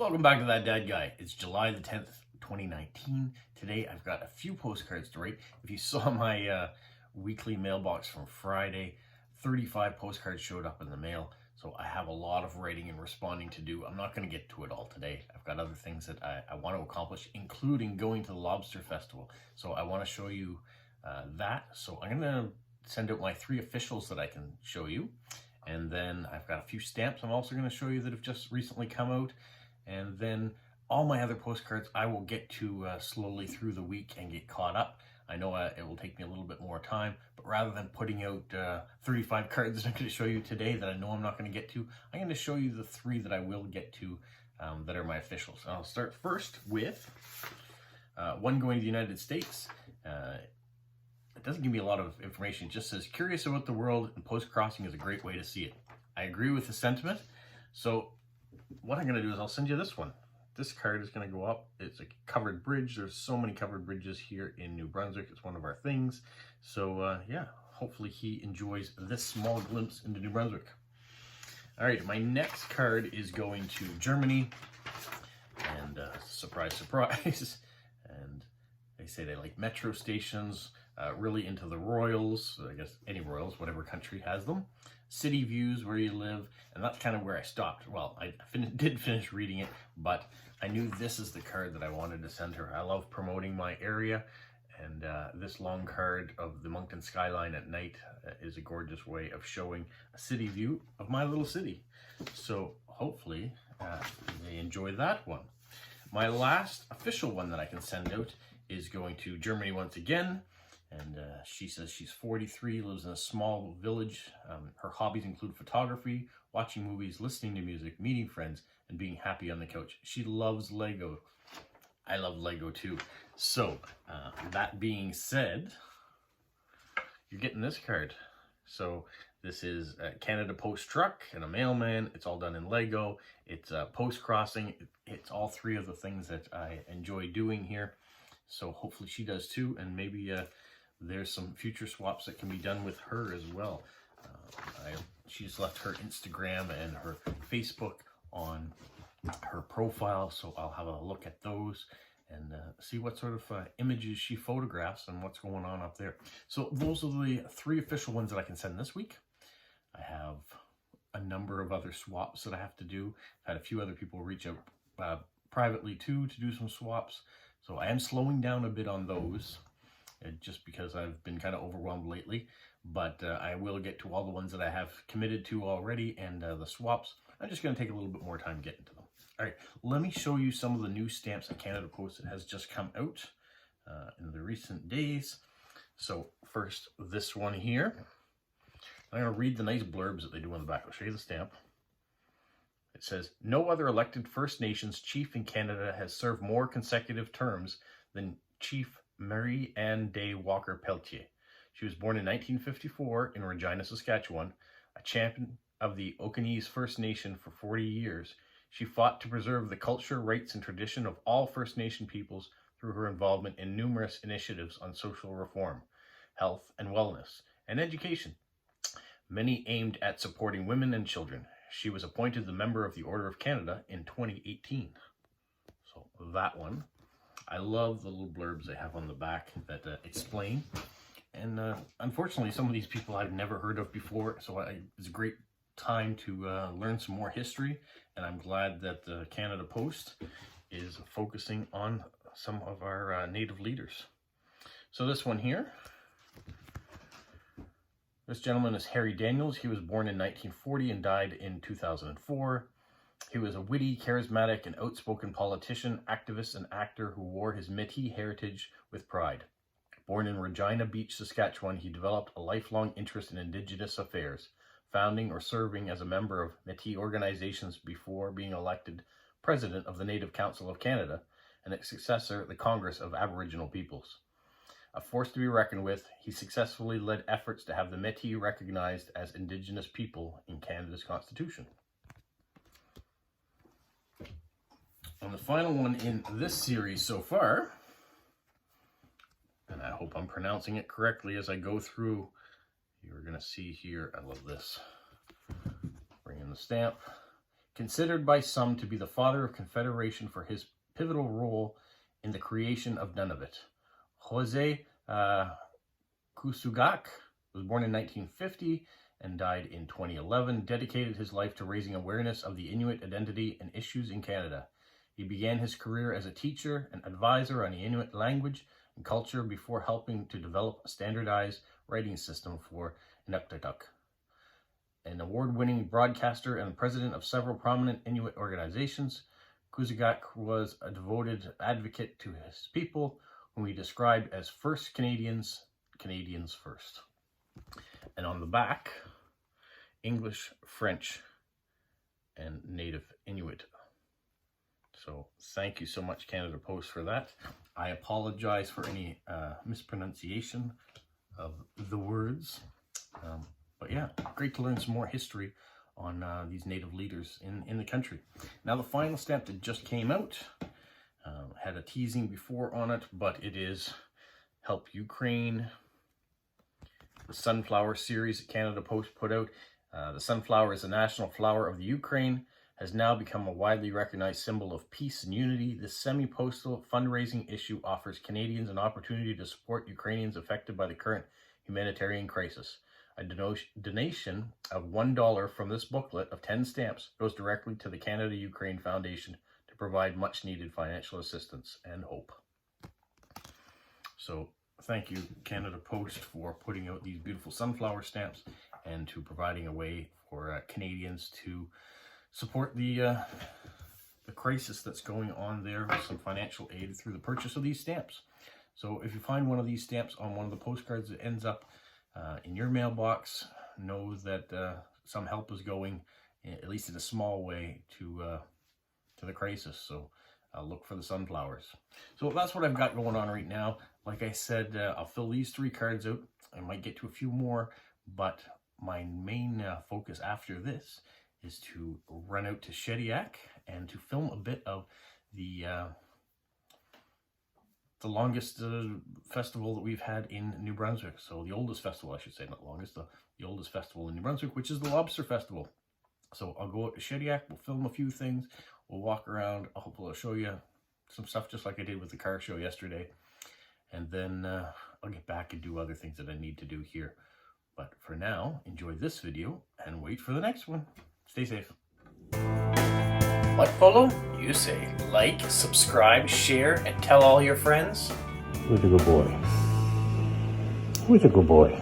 Welcome back to That Dad Guy. It's July the 10th, 2019. Today I've got a few postcards to write. If you saw my weekly mailbox from Friday, 35 postcards showed up in the mail. So I have a lot of writing and responding to do. I'm not going to get to it all today. I've got other things that I want to accomplish, including going to the Lobster Festival. So I want to show you that. So I'm going to send out my 3 officials that I can show you. And then I've got a few stamps I'm also going to show you that have just recently come out. And then all my other postcards I will get to slowly through the week and get caught up. I know it will take me a little bit more time, but rather than putting out 35 cards that I'm going to show you today that I know I'm not going to get to, I'm going to show you the 3 that I will get to that are my officials. I'll start first with one going to the United States. It doesn't give me a lot of information. It just says, curious about the world and post-crossing is a great way to see it. I agree with the sentiment. So what I'm going to do is I'll send you this one. This card is going to go up. It's a covered bridge. There's so many covered bridges here in New Brunswick. It's one of our things. So yeah, hopefully he enjoys this small glimpse into New Brunswick. All right, my next card is going to Germany. And surprise, surprise. And they say they like metro stations, really into the royals. I guess any royals, whatever country has them. City views where you live, and that's kind of where I stopped. Well, I did finish reading it, but I knew this is the card that I wanted to send her. I love promoting my area, and this long card of the Moncton skyline at night is a gorgeous way of showing a city view of my little city. So hopefully they enjoy that one. My last official one that I can send out is going to Germany once again. And she says she's 43, lives in a small village. Her hobbies include photography, watching movies, listening to music, meeting friends, and being happy on the couch. She loves Lego. I love Lego too. So, that being said, you're getting this card. So, this is a Canada Post truck and a mailman. It's all done in Lego. It's post-crossing. It's all 3 of the things that I enjoy doing here. So, hopefully she does too, and maybe there's some future swaps that can be done with her as well. She's left her Instagram and her Facebook on her profile, so I'll have a look at those and see what sort of images she photographs and what's going on up there. So those are the 3 official ones that I can send this week. I have a number of other swaps that I have to do. I've had a few other people reach out privately too to do some swaps, so I am slowing down a bit on those. Just because I've been kind of overwhelmed lately, but I will get to all the ones that I have committed to already, and the swaps, I'm just going to take a little bit more time getting to them. All right, let me show you some of the new stamps that Canada Post that has just come out in the recent days. So first, this one here. I'm going to read the nice blurbs that they do on the back. I'll show you the stamp. It says, no other elected First Nations chief in Canada has served more consecutive terms than Chief Marie Anne Day Walker Pelletier. She was born in 1954 in Regina, Saskatchewan, a champion of the Okanese First Nation for 40 years. She fought to preserve the culture, rights, and tradition of all First Nation peoples through her involvement in numerous initiatives on social reform, health and wellness, and education, many aimed at supporting women and children. She was appointed the member of the Order of Canada in 2018. So that one. I love the little blurbs they have on the back that explain. And unfortunately, some of these people I've never heard of before, so it's a great time to learn some more history. And I'm glad that the Canada Post is focusing on some of our Native leaders. So this one here, this gentleman is Harry Daniels. He was born in 1940 and died in 2004. He was a witty, charismatic, and outspoken politician, activist, and actor who wore his Métis heritage with pride. Born in Regina Beach, Saskatchewan, he developed a lifelong interest in Indigenous affairs, founding or serving as a member of Métis organizations before being elected President of the Native Council of Canada and its successor, the Congress of Aboriginal Peoples. A force to be reckoned with, he successfully led efforts to have the Métis recognized as Indigenous people in Canada's Constitution. And the final one in this series so far, and I hope I'm pronouncing it correctly as I go through, you're going to see here, I love this, bring in the stamp, considered by some to be the father of Confederation for his pivotal role in the creation of Nunavut. Jose Kusugak was born in 1950 and died in 2011, dedicated his life to raising awareness of the Inuit identity and issues in Canada. He began his career as a teacher and advisor on the Inuit language and culture before helping to develop a standardized writing system for Inuktitut. An award-winning broadcaster and president of several prominent Inuit organizations, Kusugak was a devoted advocate to his people, whom he described as first Canadians, Canadians first. And on the back, English, French, and Native Inuit. So thank you so much, Canada Post, for that. I apologize for any mispronunciation of the words. But yeah, great to learn some more history on these Native leaders in the country. Now the final stamp that just came out, had a teasing before on it, but it is Help Ukraine, the Sunflower series that Canada Post put out. The sunflower is the national flower of the Ukraine, has now become a widely recognized symbol of peace and unity. This semi-postal fundraising issue offers Canadians an opportunity to support Ukrainians affected by the current humanitarian crisis. A donation of $1 from this booklet of 10 stamps goes directly to the Canada-Ukraine Foundation to provide much-needed financial assistance and hope. So thank you, Canada Post, for putting out these beautiful sunflower stamps and to providing a way for Canadians to support the crisis that's going on there with some financial aid through the purchase of these stamps. So if you find one of these stamps on one of the postcards that ends up in your mailbox, know that some help is going, at least in a small way, to the crisis. So look for the sunflowers. So that's what I've got going on right now. Like I said, I'll fill these 3 cards out. I might get to a few more, but my main focus after this is to run out to Shediac and to film a bit of the longest festival that we've had in New Brunswick. So the oldest festival, I should say, not longest, the oldest festival in New Brunswick, which is the Lobster Festival. So I'll go out to Shediac, we'll film a few things, we'll walk around, hopefully I'll show you some stuff just like I did with the car show yesterday. And then I'll get back and do other things that I need to do here. But for now, enjoy this video and wait for the next one. Stay safe. What, Polo? You say like, subscribe, share, and tell all your friends? Who's a good boy? Who's a good boy?